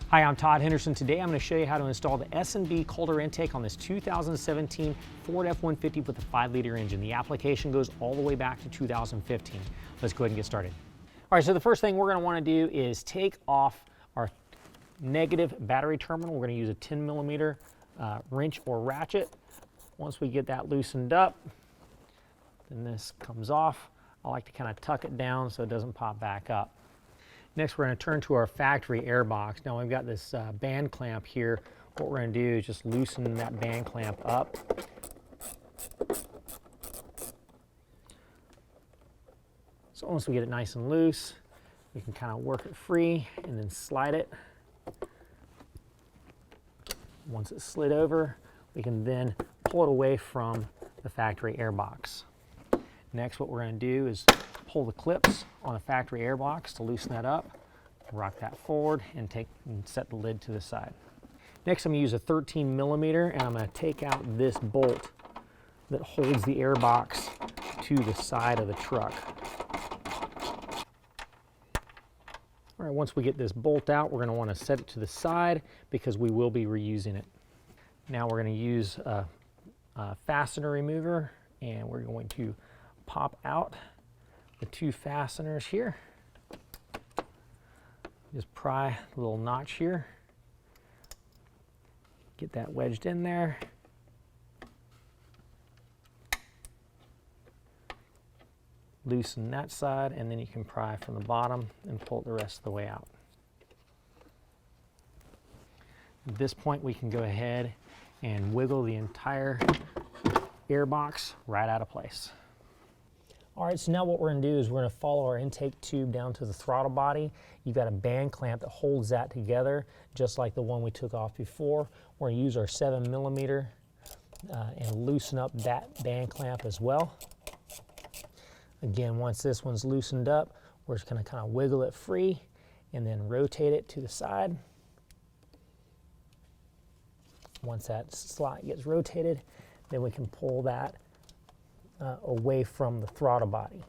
Hi, I'm Todd Henderson. Today I'm going to show you how to install the S&B cold air intake on this 2017 Ford F-150 with a 5-liter engine. The application goes all the way back to 2015. Let's go ahead and get started. All right, so the first thing we're going to want to do is take off our negative battery terminal. We're going to use a 10 millimeter wrench or ratchet. Once we get that loosened up, then this comes off. I like to kind of tuck it down so it doesn't pop back up. Next, we're going to turn to our factory air box. Now we've got this band clamp here. What we're going to do is just loosen that band clamp up. So once we get it nice and loose, we can kind of work it free and then slide it. Once it's slid over, we can then pull it away from the factory air box. Next, what we're going to do is pull the clips on the factory air box to loosen that up, rock that forward, and set the lid to the side. Next, I'm going to use a 13 millimeter, and I'm going to take out this bolt that holds the air box to the side of the truck. All right, once we get this bolt out, we're going to want to set it to the side because we will be reusing it. Now we're going to use a fastener remover, and we're going to pop out the two fasteners here. Just pry the little notch here. Get that wedged in there. Loosen that side, and then you can pry from the bottom and pull it the rest of the way out. At this point, we can go ahead and wiggle the entire air box right out of place. All right, so now what we're going to do is we're going to follow our intake tube down to the throttle body. You've got a band clamp that holds that together, just like the one we took off before. We're going to use our 7 millimeter and loosen up that band clamp as well. Again, once this one's loosened up, we're just going to kind of wiggle it free and then rotate it to the side. Once that slot gets rotated, then we can pull that away from the throttle body.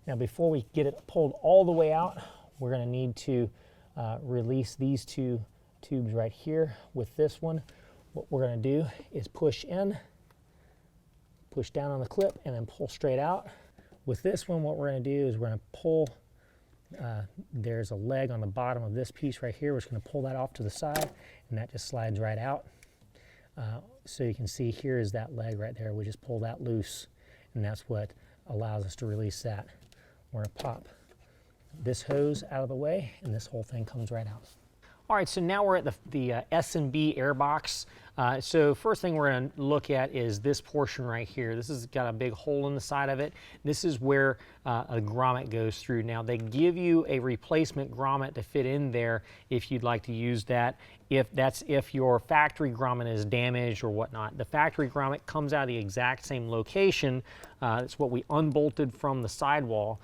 Now, before we get it pulled all the way out, we're going to need to release these two tubes right here. With this one, what we're going to do is push in, push down on the clip, and then pull straight out. With this one, what we're going to do is we're going to pull, there's a leg on the bottom of this piece right here. We're just going to pull that off to the side, and that just slides right out. So you can see here is that leg right there. We just pull that loose, and that's what allows us to release that. We're going to pop this hose out of the way, and this whole thing comes right out. All right, so now we're at the S&B air box. So first thing we're going to look at is this portion right here. This has got a big hole in the side of it. This is where a grommet goes through. Now, they give you a replacement grommet to fit in there if you'd like to use that. If your factory grommet is damaged or whatnot. The factory grommet comes out of the exact same location. It's what we unbolted from the sidewall.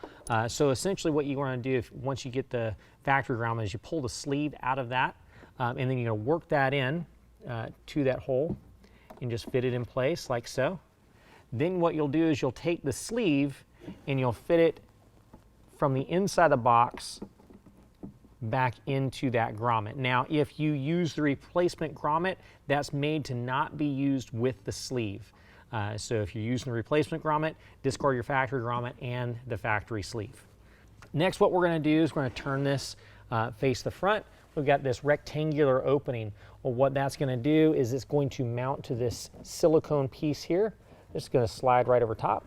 So essentially what you want to do once you get the factory grommet is you pull the sleeve out of that, and then you're going to work that in to that hole and just fit it in place like so. Then what you'll do is you'll take the sleeve and you'll fit it from the inside of the box back into that grommet. Now, if you use the replacement grommet, that's made to not be used with the sleeve. So if you're using the replacement grommet, discard your factory grommet and the factory sleeve. Next, what we're going to do is we're going to turn this face the front. We've got this rectangular opening. Well, what that's going to do is it's going to mount to this silicone piece here. It's going to slide right over top.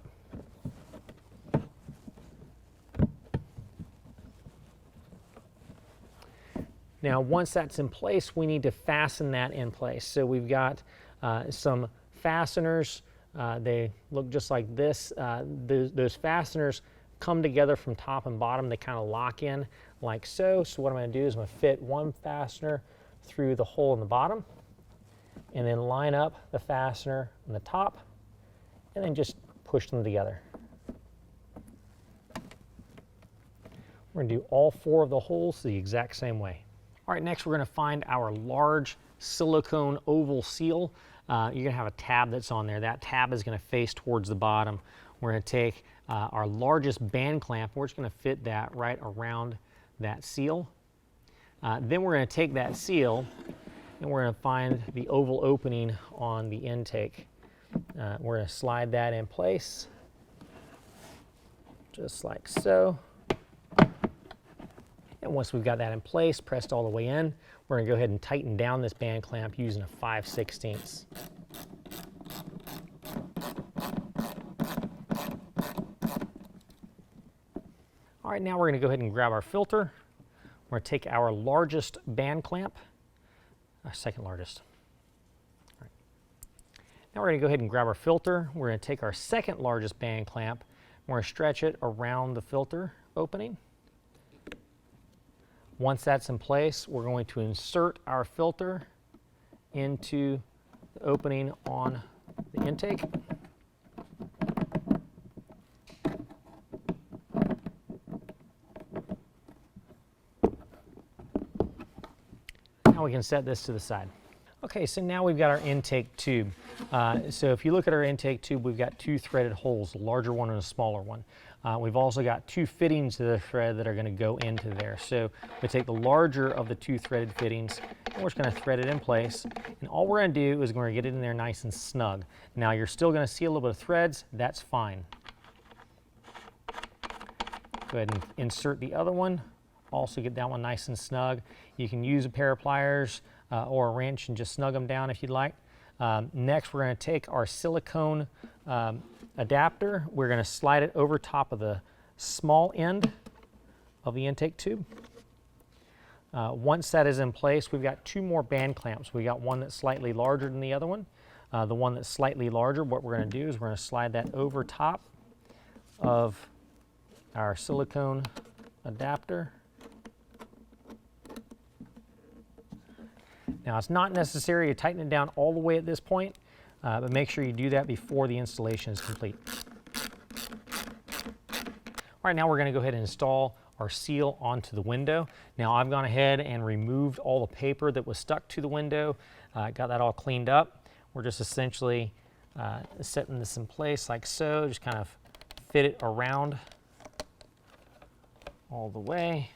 Now, once that's in place, we need to fasten that in place. So we've got some fasteners. They look just like this. Those fasteners come together from top and bottom. They kind of lock in like so. So what I'm going to do is I'm going to fit one fastener through the hole in the bottom and then line up the fastener on the top and then just push them together. We're going to do all 4 of the holes the exact same way. All right, next we're going to find our large silicone oval seal. You're going to have a tab that's on there. That tab is going to face towards the bottom. we're going to take our largest band clamp. We're just going to fit that right around that seal. Then we're going to take that seal and we're going to find the oval opening on the intake. We're going to slide that in place, just like so. And once we've got that in place, pressed all the way in, we're going to go ahead and tighten down this band clamp using a 5/16. All right, now we're going to go ahead and grab our filter. We're going to take our largest band clamp, our second largest. All right. Now we're going to go ahead and grab our filter. We're going to take our second largest band clamp. We're going to stretch it around the filter opening. Once that's in place, we're going to insert our filter into the opening on the intake. Now we can set this to the side. Okay, so now we've got our intake tube. So if you look at our intake tube, we've got two threaded holes, a larger one and a smaller one. We've also got two fittings to the thread that are going to go into there. So we take the larger of the two threaded fittings, and we're just going to thread it in place. And all we're going to do is we're going to get it in there nice and snug. Now you're still going to see a little bit of threads. That's fine. Go ahead and insert the other one. Also get that one nice and snug. You can use a pair of pliers or a wrench and just snug them down if you'd like. Next, we're going to take our silicone adapter. We're going to slide it over top of the small end of the intake tube. Once that is in place, we've got two more band clamps. We got one that's slightly larger than the other one. The one that's slightly larger, what we're going to do is we're going to slide that over top of our silicone adapter. Now, it's not necessary to tighten it down all the way at this point, but make sure you do that before the installation is complete. All right, now we're going to go ahead and install our seal onto the window. Now, I've gone ahead and removed all the paper that was stuck to the window, got that all cleaned up. We're just essentially setting this in place like so, just kind of fit it around all the way.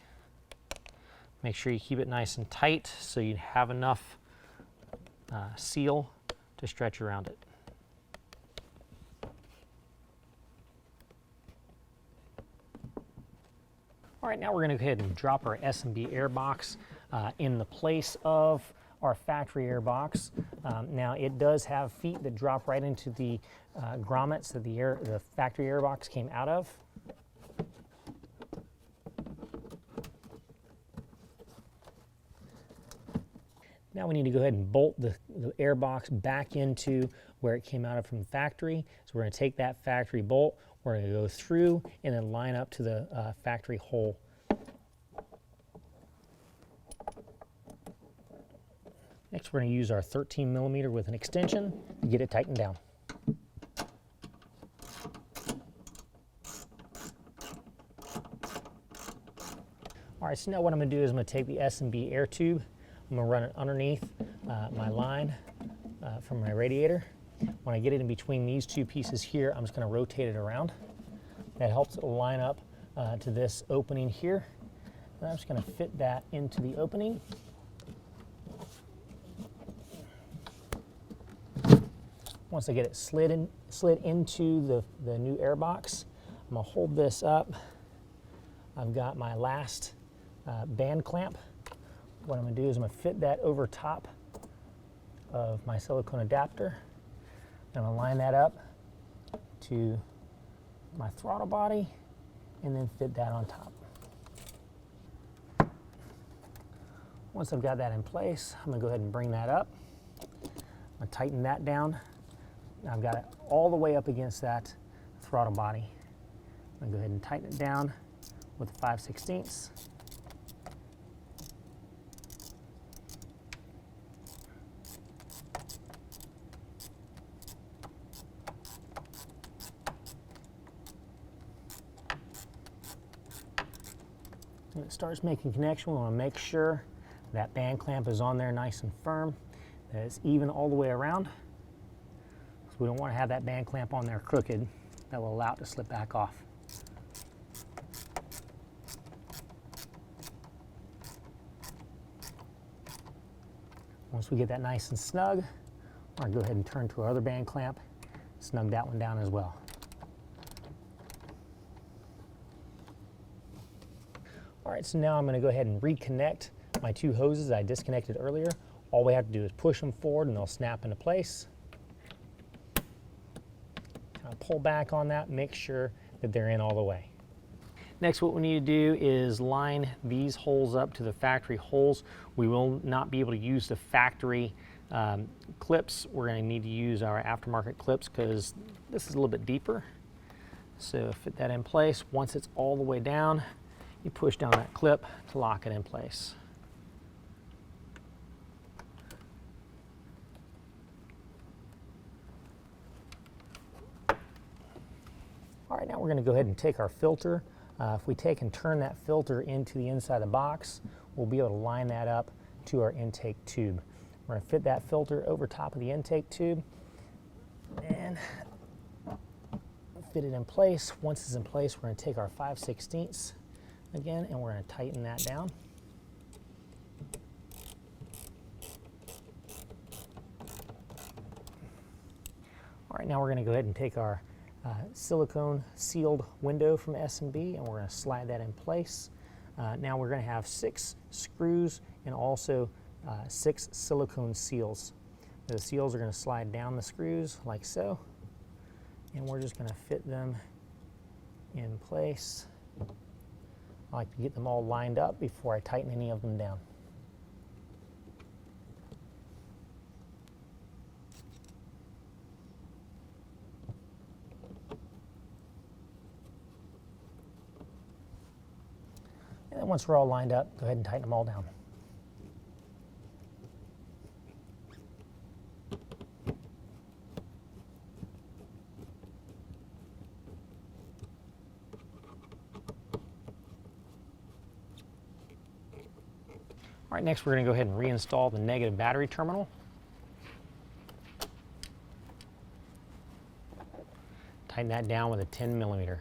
Make sure you keep it nice and tight so you have enough seal to stretch around it. All right, now we're going to go ahead and drop our S&B air box in the place of our factory air box. Now it does have feet that drop right into the grommets that the factory air box came out of. Now we need to go ahead and bolt the air box back into where it came out of from the factory. So we're going to take that factory bolt, we're going to go through and then line up to the factory hole. Next, we're going to use our 13mm with an extension to get it tightened down. All right, so now what I'm going to do is I'm going to take the S&B air tube. I'm going to run it underneath my line from my radiator. When I get it in between these two pieces here, I'm just going to rotate it around. That helps it line up to this opening here. And I'm just going to fit that into the opening. Once I get it slid into the new air box, I'm going to hold this up. I've got my last band clamp. What I'm going to do is I'm going to fit that over top of my silicone adapter. I'm going to line that up to my throttle body and then fit that on top. Once I've got that in place, I'm going to go ahead and bring that up. I'm going to tighten that down. Now I've got it all the way up against that throttle body. I'm going to go ahead and tighten it down with a 5/16. When it starts making connection, we want to make sure that band clamp is on there nice and firm, that it's even all the way around. So we don't want to have that band clamp on there crooked. that will allow it to slip back off. Once we get that nice and snug, we're going to go ahead and turn to our other band clamp, snug that one down as well. All right, so now I'm going to go ahead and reconnect my two hoses I disconnected earlier. All we have to do is push them forward and they'll snap into place. Kind of pull back on that, make sure that they're in all the way. Next, what we need to do is line these holes up to the factory holes. We will not be able to use the factory clips. We're going to need to use our aftermarket clips because this is a little bit deeper. So fit that in place. Once it's all the way down, you push down that clip to lock it in place. All right, now we're going to go ahead and take our filter. If we take and turn that filter into the inside of the box, we'll be able to line that up to our intake tube. We're going to fit that filter over top of the intake tube and fit it in place. Once it's in place, we're going to take our 5/16 again and we're going to tighten that down. All right, now we're going to go ahead and take our silicone sealed window from S&B and we're going to slide that in place. Now we're going to have 6 screws and also 6 silicone seals. The seals are going to slide down the screws like so, and we're just going to fit them in place. I like to get them all lined up before I tighten any of them down. And then once we're all lined up, go ahead and tighten them all down. All right, next we're going to go ahead and reinstall the negative battery terminal. Tighten that down with a 10mm.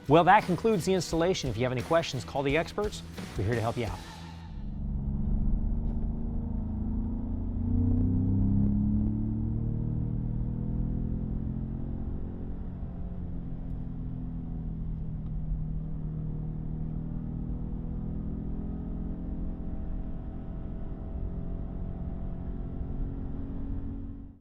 Well, that concludes the installation. If you have any questions, call the experts. We're here to help you out.